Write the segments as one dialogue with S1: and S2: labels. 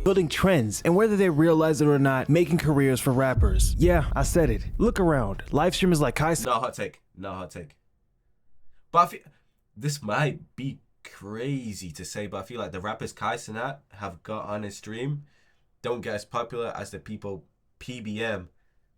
S1: building trends, and whether they realize it or not, making careers for rappers. Yeah, I said it. Look around. Live streamers like Kai...
S2: No hot take. No hot take. But I feel... This might be crazy to say, but I feel like the rappers Kai Cenat have got on his stream don't get as popular as the people PBM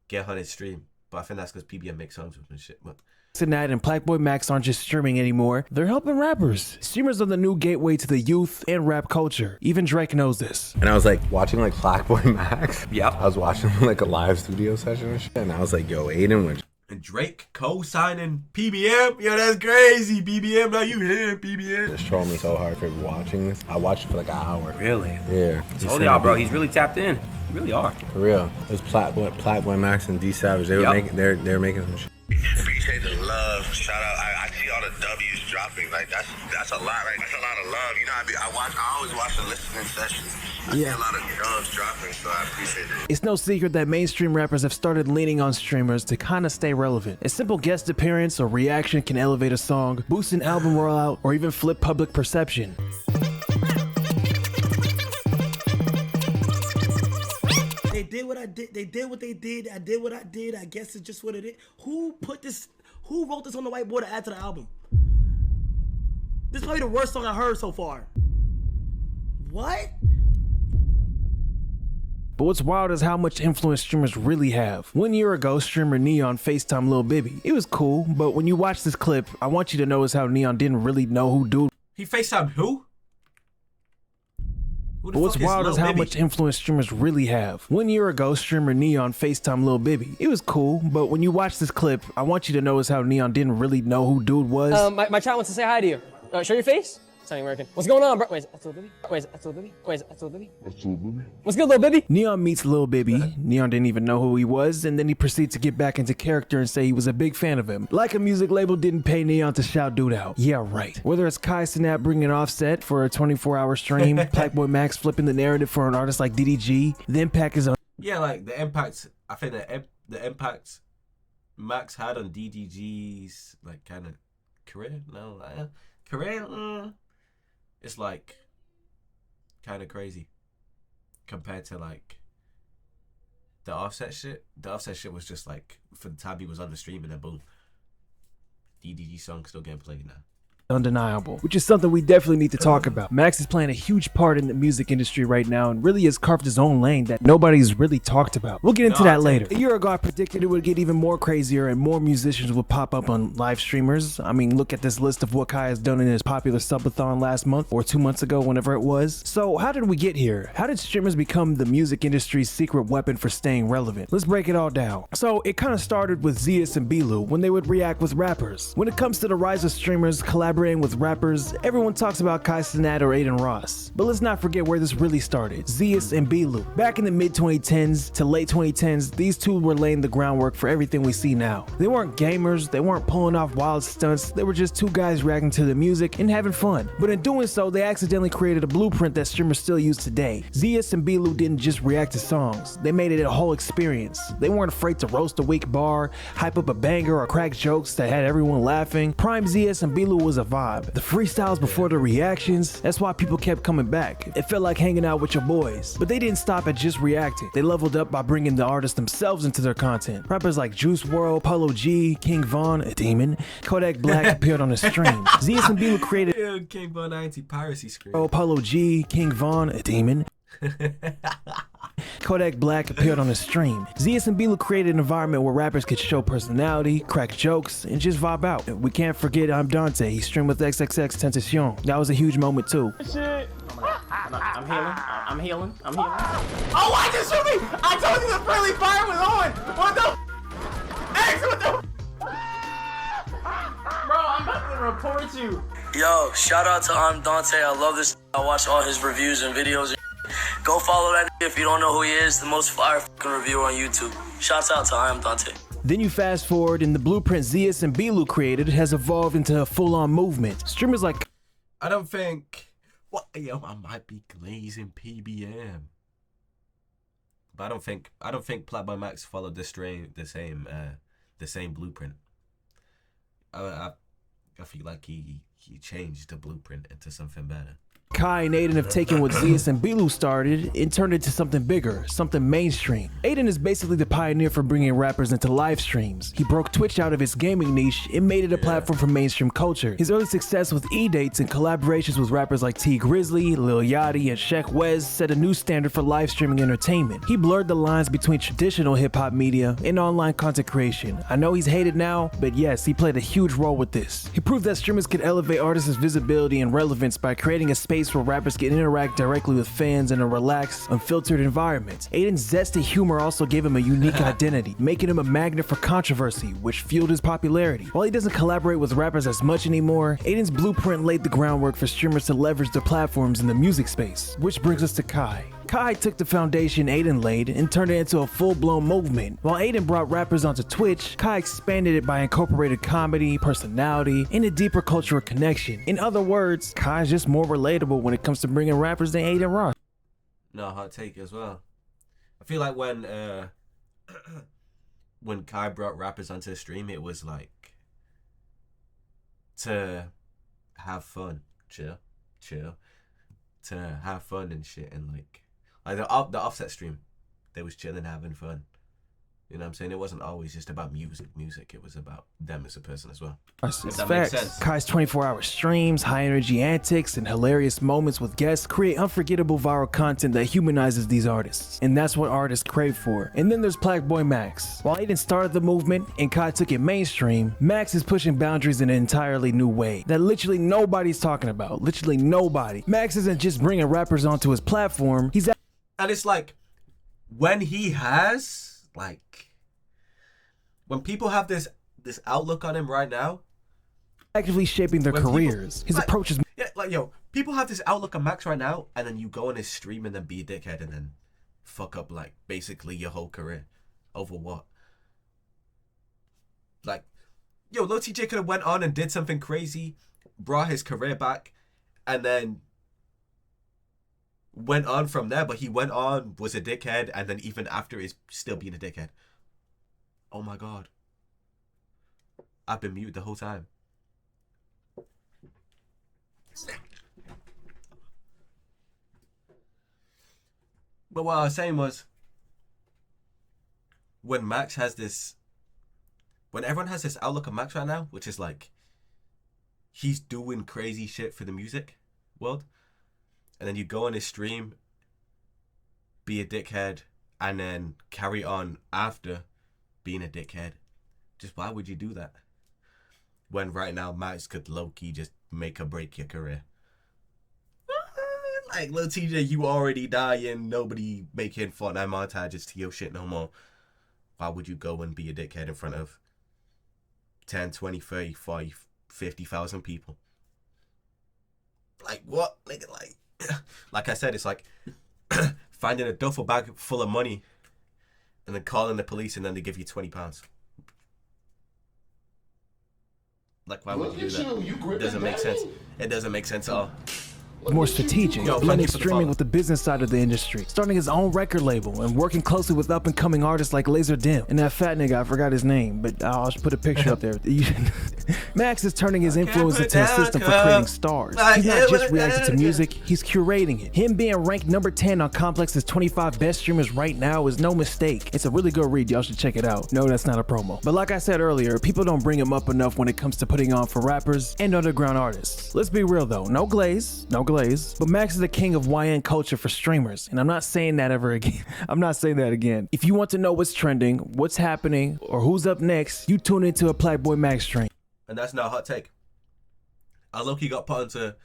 S2: get on his stream. But I think that's because PBM makes songs with and shit. But
S1: Cenat and Plaqueboymax aren't just streaming anymore, they're helping rappers. Streamers are the new gateway to the youth and rap culture. Even Drake knows this.
S3: And I was like watching like Plaqueboymax.
S2: Yeah.
S3: I was watching like a live studio session and shit, and I was like, yo, Aiden went.
S2: And Drake co-signing PBM, yo, that's crazy. PBM, now you here, PBM.
S3: Just trolling me so hard for watching this. I watched it for like an hour.
S4: Really?
S3: Yeah.
S4: Told y'all, bro. He's really tapped in. You really are.
S3: For real. It was Plaqueboymax and D Savage. They were making. They're making some shit.
S5: Appreciate the love. Shout out. I see all the W's dropping. Like that's a lot. Like that's a lot of love. You know, I always watch the listening sessions. I see a lot of doves dropping, so I appreciate it.
S1: It's no secret that mainstream rappers have started leaning on streamers to kind of stay relevant. A simple guest appearance or reaction can elevate a song, boost an album rollout, or even flip public perception.
S6: They did what I did. They did what they did. I did what I did. I guess it's just what it is. Who put this? Who wrote this on the whiteboard to add to the album? This is probably the worst song I heard so far. What?
S1: But what's wild is how much influence streamers really have. 1 year ago, streamer Neon FaceTime Lil Bibby. It was cool, but when you watch this clip, I want you to notice how Neon didn't really know who dude.
S2: He FaceTimed who?
S1: But what's wild is how much influence streamers really have. 1 year ago, streamer Neon FaceTime Lil Bibby. It was cool, but when you watch this clip, I want you to notice how Neon didn't really know who dude was.
S7: My child wants to say hi to you. Show your face. Sounding American. What's going on, bro? Wait, that's Lil Bibby? Wait, that's Lil Bibby? Wait, that's Lil Bibby? That's Lil Bibby? What's good, Lil Bibby?
S1: Neon meets Lil Bibby. Neon didn't even know who he was, and then he proceeds to get back into character and say he was a big fan of him. Like a music label didn't pay Neon to shout dude out. Yeah, right. Whether it's Kai Cenat bringing Offset for a 24-hour stream, Plaqueboymax flipping the narrative for an artist like DDG, the impact is on.
S2: Yeah, like the impact, I think the impact Max had on DDG's like kind of career, career, it's like kind of crazy compared to like the Offset shit. The Offset shit was just like for the time he was on the stream and then boom, DDG song still getting played now.
S1: Undeniable, which is something we definitely need to talk about. Max is playing a huge part in the music industry right now and really has carved his own lane that nobody's really talked about. We'll get into that later. A year ago, I predicted it would get even more crazier and more musicians would pop up on live streamers. I mean, look at this list of what Kai has done in his popular subathon last month or 2 months ago, whenever it was. So how did we get here? How did streamers become the music industry's secret weapon for staying relevant? Let's break it all down. So it kind of started with Zeus and Bilu when they would react with rappers. When it comes to the rise of streamers collaborating with rappers, everyone talks about Kai Cenat or Aiden Ross. But let's not forget where this really started. Zeus and Bilu. Back in the mid-2010s to late 2010s, these two were laying the groundwork for everything we see now. They weren't gamers, they weren't pulling off wild stunts, they were just two guys reacting to the music and having fun. But in doing so, they accidentally created a blueprint that streamers still use today. Zeus and Bilu didn't just react to songs, they made it a whole experience. They weren't afraid to roast a weak bar, hype up a banger, or crack jokes that had everyone laughing. Prime Zeus and Bilu was a vibe. The freestyles before the reactions, that's why people kept coming back. It felt like hanging out with your boys. But they didn't stop at just reacting. They leveled up by bringing the artists themselves into their content. Rappers like Juice WRLD, Polo G, King Von, a demon, Kodak Black appeared on the stream. Zeus and Bilu created
S2: King Von anti-piracy screen.
S1: Polo G, King Von, a demon. Kodak Black appeared on the stream. Zeus and Bilu created an environment where rappers could show personality, crack jokes, and just vibe out. We can't forget I'm Dante. He streamed with XXX Tentacion. That was a huge moment too.
S4: I'm healing.
S6: Oh, why just shoot me? I told you the friendly fire was on. What the? X, what the? Bro, I'm about to report you.
S8: Yo, shout out to I'm Dante. I love this. I watch all his reviews and videos. Go follow that if you don't know who he is. The most fire fucking reviewer on YouTube. Shouts out to I'm Dante.
S1: Then you fast forward and the blueprint Zeus and Bilu created has evolved into a full-on movement. Streamers like
S2: I don't think I might be glazing PBM. But I don't think Plaqueboymax followed the same blueprint. I feel like he changed the blueprint into something better.
S1: Kai and Aiden have taken what Zeus and Bilu started and turned it into something bigger, something mainstream. Aiden is basically the pioneer for bringing rappers into live streams. He broke Twitch out of its gaming niche and made it a platform for mainstream culture. His early success with E-dates and collaborations with rappers like T Grizzly, Lil Yachty, and Sheck Wes set a new standard for live streaming entertainment. He blurred the lines between traditional hip-hop media and online content creation. I know he's hated now, but yes, he played a huge role with this. He proved that streamers could elevate artists' visibility and relevance by creating a space where rappers can interact directly with fans in a relaxed, unfiltered environment. Aiden's zesty humor also gave him a unique identity, making him a magnet for controversy, which fueled his popularity. While he doesn't collaborate with rappers as much anymore, Aiden's blueprint laid the groundwork for streamers to leverage their platforms in the music space. Which brings us to Kai. Kai took the foundation Aiden laid and turned it into a full-blown movement. While Aiden brought rappers onto Twitch, Kai expanded it by incorporating comedy, personality, and a deeper cultural connection. In other words, Kai is just more relatable when it comes to bringing rappers than Aiden Ross.
S2: No, hot take as well. I feel like when when Kai brought rappers onto the stream, it was like to have fun, chill, to have fun and shit, and like the Offset stream, they was chilling, having fun. You know what I'm saying? It wasn't always just about music. It was about them as a person as well.
S1: It's
S2: If that
S1: facts.
S2: makes sense.
S1: Kai's 24-hour streams, high-energy antics, and hilarious moments with guests create unforgettable viral content that humanizes these artists. And that's what artists crave for. And then there's Plaqueboymax. While Aiden started the movement and Kai took it mainstream, Max is pushing boundaries in an entirely new way that literally nobody's talking about. Literally nobody. Max isn't just bringing rappers onto his platform, he's
S2: And it's like when he has when people have this outlook on him right now,
S1: actively shaping their
S2: when people-
S1: careers. His
S2: like-
S1: approach is
S2: Yeah, like yo, people have this outlook on Max right now, and then you go on his stream and then be a dickhead and then fuck up like basically your whole career over what? Like, yo, Lil TJ could have went on and did something crazy, brought his career back, and then went on from there. But he went on, was a dickhead, and then even after is still being a dickhead. Oh my god, I've been mute the whole time. But what I was saying was, when everyone has this outlook of Max right now, which is like, he's doing crazy shit for the music world, and then you go on his stream, be a dickhead, and then carry on after being a dickhead. Just why would you do that? When right now Max could low-key just make or break your career. Like, Lil TJ, you already dying, nobody making Fortnite montages to your shit no more. Why would you go and be a dickhead in front of 10, 20, 30, 40, 50,000 people? Like, what? Like I said, it's like finding a duffel bag full of money and then calling the police and then they give you £20. Like, why would you do that? It doesn't make sense. It doesn't make sense at all.
S1: more strategic,
S2: Yo,
S1: blending
S2: thank you for the
S1: streaming
S2: follow.
S1: with the business side of the industry, starting his own record label, and working closely with up-and-coming artists like Laser Dim. And that fat nigga, I forgot his name, but I'll put a picture up there. Max is turning his influence into a system for creating stars. He's not just reacting to music, he's curating it. Him being ranked number 10 on Complex's 25 best streamers right now is no mistake. It's a really good read, y'all should check it out. No, that's not a promo. But like I said earlier, people don't bring him up enough when it comes to putting on for rappers and underground artists. Let's be real though, no glaze, but Max is the king of YN culture for streamers, and I'm not saying that ever again. I'm not saying that again. If you want to know what's trending, what's happening, or who's up next, you tune into a Plaqueboymax stream.
S2: And that's not a hot take. I low-key got put into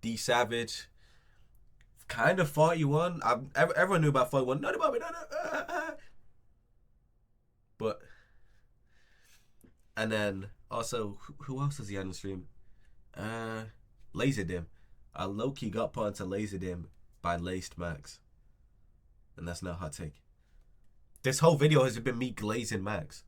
S2: D Savage. Kind of 41. Everyone knew about 41. Not about me. But, and then also, who else is he on the stream? Laserdim. I low-key got put into Laserdim by Laced Max. And that's not a hot take. This whole video has been me glazing Max.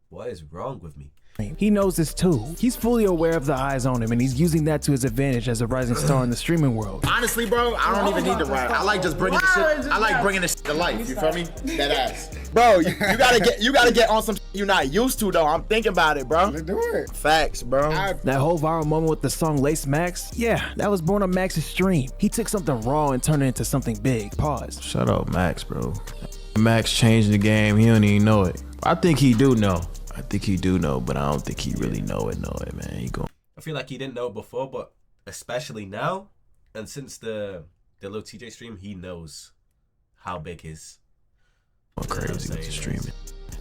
S2: What is wrong with me?
S1: He knows this too. He's fully aware of the eyes on him, and he's using that to his advantage as a rising star in the streaming world.
S9: Honestly, bro, I don't even need to rap. I like just bringing the shit. I like bringing the shit to life. You feel me? That ass. Bro, you gotta get on some shit you're not used to though. I'm thinking about it, bro. Let's do it. Facts, bro.
S1: That whole viral moment with the song Lace Max, yeah, that was born on Max's stream. He took something raw and turned it into something big. Pause.
S10: Shut up, Max, bro. Max changed the game. He don't even know it. I think he do know. But I don't think he really know it, man.
S2: I feel like he didn't know it before, but especially now, and since the Lil TJ stream, he knows how big his
S10: crazy with the streaming.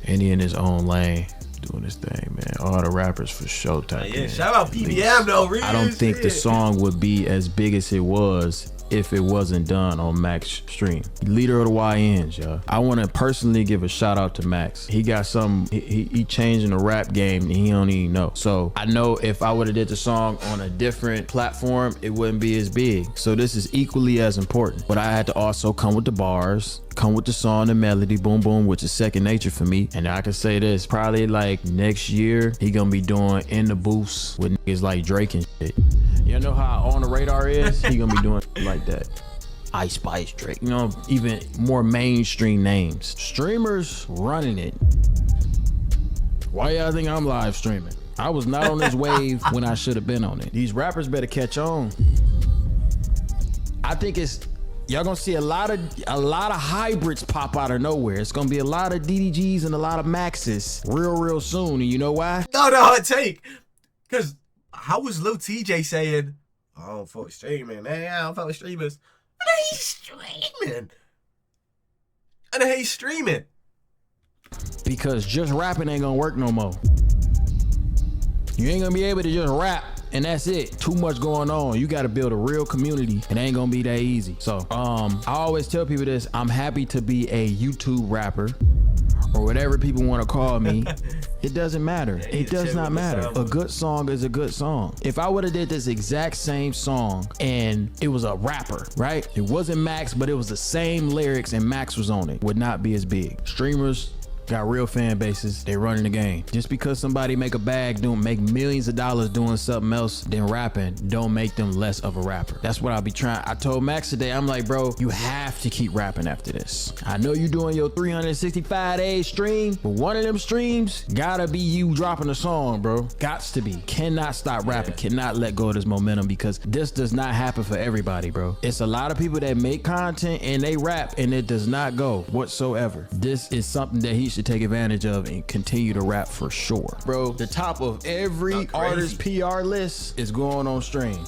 S10: And he in his own lane doing his thing, man. All the rappers for sure type.
S2: Yeah, shout out PBM though.
S10: I don't think the song would be as big as it was if it wasn't done on Max stream. Leader of the YNs, y'all. I want to personally give a shout out to Max. He got some, he changing the rap game and he don't even know. So I know if I would have did the song on a different platform, it wouldn't be as big. So this is equally as important. But I had to also come with the bars, come with the song, the melody, boom, boom, which is second nature for me. And I can say this, probably like next year, he gonna be doing in the booths with niggas like Drake and shit. You know how On the Radar is? He gonna be doing like that. Ice Spice, Drake, you know, even more mainstream names. Streamers running it. Why y'all think I'm live streaming? I was not on this wave when I should have been on it. These rappers better catch on. I think y'all gonna see a lot of hybrids pop out of nowhere. It's gonna be a lot of DDGs and a lot of Maxes real soon. And you know why?
S2: No, hot take. Cause how was Lil TJ saying, I don't fuck with streaming, man. I don't fuck with streamers. And he's streaming. And he's streaming.
S10: Because just rapping ain't gonna work no more. You ain't gonna be able to just rap and that's it. Too much going on. You gotta build a real community. It ain't gonna be that easy. So I always tell people this. I'm happy to be a YouTube rapper or whatever people want to call me. It doesn't matter. It does not matter. A good song is a good song. If I would have did this exact same song and it was a rapper, right? It wasn't Max, but it was the same lyrics and Max was on it, would not be as big. Streamers got real fan bases. They running the game. Just because somebody make a bag, make millions of dollars doing something else than rapping, don't make them less of a rapper. That's what I'll be trying. I told Max today, I'm like, bro, you have to keep rapping after this. I know you doing your 365-day stream, but one of them streams gotta be you dropping a song, bro. Gots to be. Cannot stop rapping. Cannot let go of this momentum because this does not happen for everybody, bro. It's a lot of people that make content and they rap and it does not go whatsoever. This is something that he should take advantage of and continue to rap for sure. Bro, the top of every artist PR list is going on stream.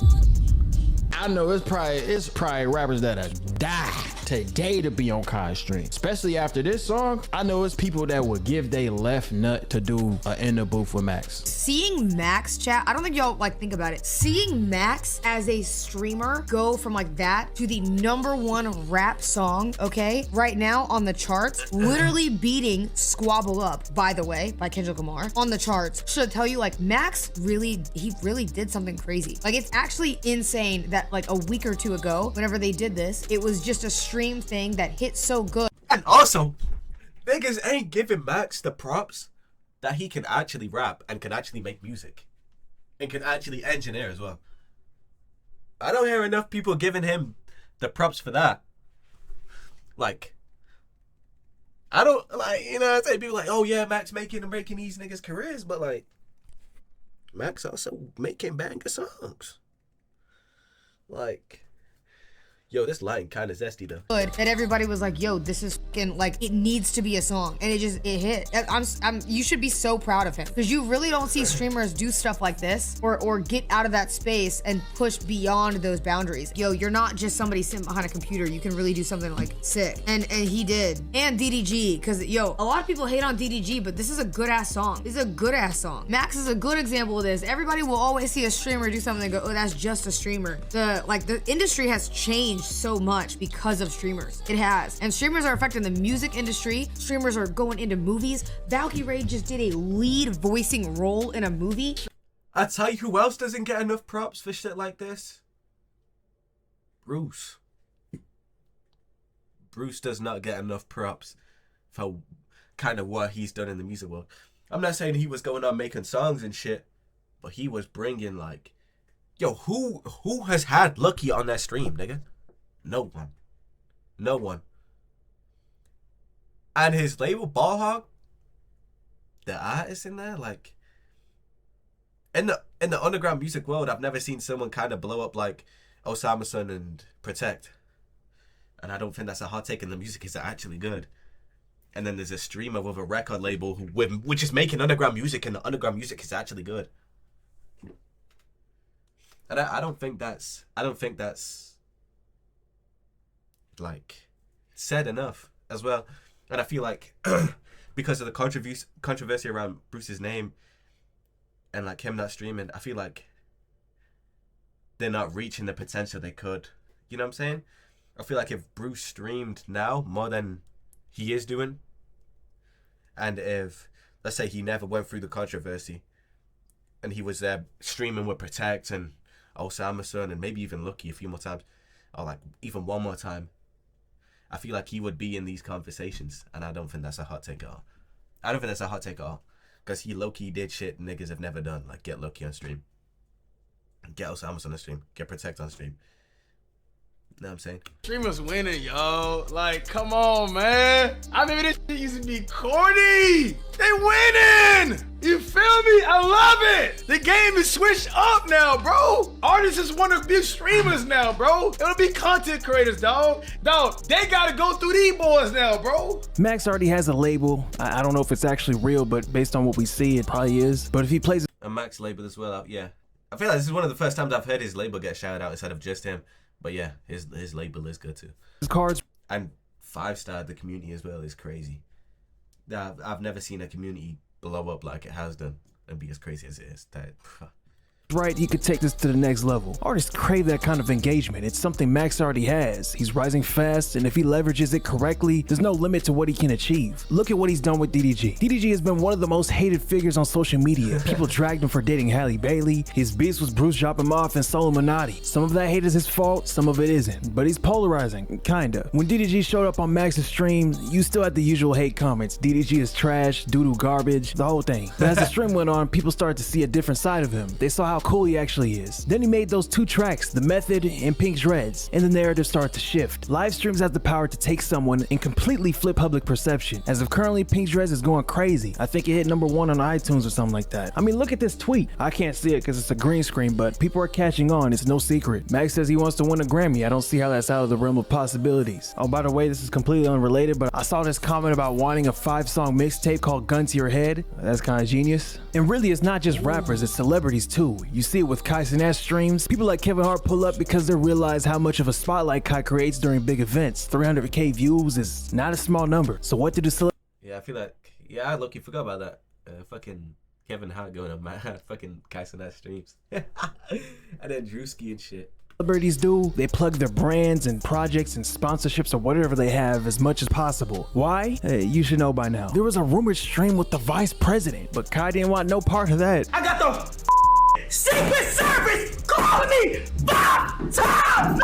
S10: I know it's probably rappers that have died today to be on Kai's stream. Especially after this song, I know it's people that would give they left nut to do an in the booth with Max.
S11: Seeing Max, chat, I don't think y'all like think about it. Seeing Max as a streamer go from like that to the #1 rap song, okay, right now on the charts, literally beating Squabble Up, by the way, by Kendrick Lamar, on the charts, should tell you like Max really did something crazy. Like it's actually insane that like a week or two ago, whenever they did this, it was just a stream thing that hit so good.
S2: And also, niggas ain't giving Max the props that he can actually rap and can actually make music. And can actually engineer as well. I don't hear enough people giving him the props for that. Like, I don't, like, you know, I say people like, oh yeah, Max making and breaking these niggas' careers, but like, Max also making banger songs. Like, yo, this line kind of zesty though.
S11: Good that everybody was like, yo, this is fucking like it needs to be a song, and it hit. You should be so proud of him because you really don't see streamers do stuff like this or get out of that space and push beyond those boundaries. Yo, you're not just somebody sitting behind a computer. You can really do something like sick, and he did. And DDG, because yo, a lot of people hate on DDG, but this is a good ass song. This is a good ass song. Max is a good example of this. Everybody will always see a streamer do something and go, oh, that's just a streamer. The industry has changed so much because of streamers. It has. And streamers are affecting the music industry. Streamers are going into movies. Valkyrae just did a lead voicing role in a movie.
S2: I tell you who else doesn't get enough props for shit like this? Bruce. Bruce does not get enough props for kind of what he's done in the music world. I'm not saying he was going on making songs and shit, but he was bringing like, yo, who has had Lucky on that stream, nigga? No one. No one. And his label, Ball Hog, the artists in there, like, in the underground music world, I've never seen someone kind of blow up like Osama Sun and Protect. And I don't think that's a hot take, and the music is actually good. And then there's a streamer with a record label which is making underground music, and the underground music is actually good. And I don't think that's like said enough as well. And I feel like because of the controversy around Bruce's name and like him not streaming, I feel like they're not reaching the potential they could. You know what I'm saying? I feel like if Bruce streamed now more than he is doing, and if, let's say, he never went through the controversy and he was there streaming with Protect and Osama Sun and maybe even Lucky a few more times, or like even one more time, I feel like he would be in these conversations. And I don't think that's a hot take at all. I don't think that's a hot take at all. Because he low-key did shit niggas have never done. Like get Lucky on stream, get Osama on the stream, get Protect on stream. You know what I'm saying?
S12: Streamers winning, yo. Like, come on, man. I remember this shit used to be corny. They winning. You feel me? I love it. The game is switched up now, bro. Artists just want to be streamers now, bro. It'll be content creators, dog. Dog, they got to go through these boys now, bro.
S1: Max already has a label. I don't know if it's actually real, but based on what we see, it probably is. But if he plays
S2: a Max label as well, yeah. I feel like this is one of the first times I've heard his label get shouted out instead of just him. But yeah, his label is good too.
S1: His cards
S2: and 5-star the community as well is crazy. I've never seen a community blow up like it has done and be as crazy as it is.
S1: right, he could take this to the next level. Artists crave that kind of engagement. It's something Max already has. He's rising fast, and if he leverages it correctly, there's no limit to what he can achieve. Look at what he's done with DDG. DDG has been one of the most hated figures on social media. People dragged him for dating Halle Bailey. His beef was Bruce dropping him off and Solo Minati. Some of that hate is his fault, some of it isn't. But he's polarizing, kinda. When DDG showed up on Max's stream, you still had the usual hate comments. DDG is trash, doo-doo garbage, the whole thing. But as the stream went on, people started to see a different side of him. They saw how cool he actually is. Then he made those two tracks, The Method and Pink Dreads, and the narrative started to shift. Live streams have the power to take someone and completely flip public perception. As of currently, Pink Dreads is going crazy. I think it hit #1 on iTunes or something like that. I mean, look at this tweet. I can't see it because it's a green screen, but people are catching on. It's no secret. Max says he wants to win a Grammy. I don't see how that's out of the realm of possibilities. Oh, by the way, this is completely unrelated, but I saw this comment about wanting a 5-song mixtape called Gun to Your Head. That's kind of genius. And really, it's not just rappers, it's celebrities too. You see it with Kai Cenat streams. People like Kevin Hart pull up because they realize how much of a spotlight Kai creates during big events. 300K views is not a small number. So what do the celebrities?
S2: Yeah, I feel like, I low-key forgot about that. Fucking Kevin Hart going on my fucking Kai Cenat streams. And then Drewski and shit.
S1: Celebrities do, they plug their brands and projects and sponsorships or whatever they have as much as possible. Why? You should know by now. There was a rumored stream with the vice president, but Kai didn't want no part of that.
S6: I got the Secret Service calling me 5 times.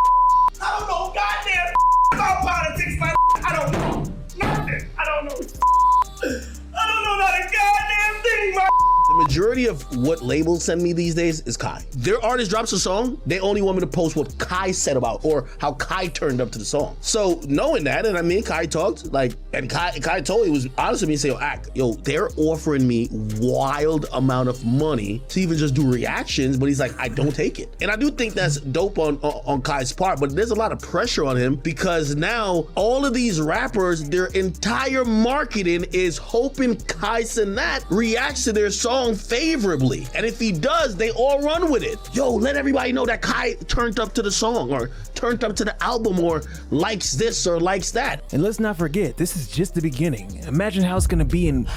S6: I don't know goddamn about politics, man. I don't know nothing. I don't know not a goddamn thing, man.
S13: The majority of what labels send me these days is Kai. Their artist drops a song, they only want me to post what Kai said about or how Kai turned up to the song. So knowing that, and I mean, Kai talked, and Kai told me, was honest with me and say, yo, they're offering me wild amount of money to even just do reactions, but he's like, I don't take it. And I do think that's dope on Kai's part, but there's a lot of pressure on him because now all of these rappers, their entire marketing is hoping Kai Cenat reacts to their song favorably, and if he does, they all run with it. Yo, let everybody know that Kai turned up to the song or turned up to the album or likes this or likes that.
S1: And let's not forget, this is just the beginning. Imagine how it's gonna be in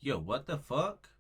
S2: Yo, what the fuck?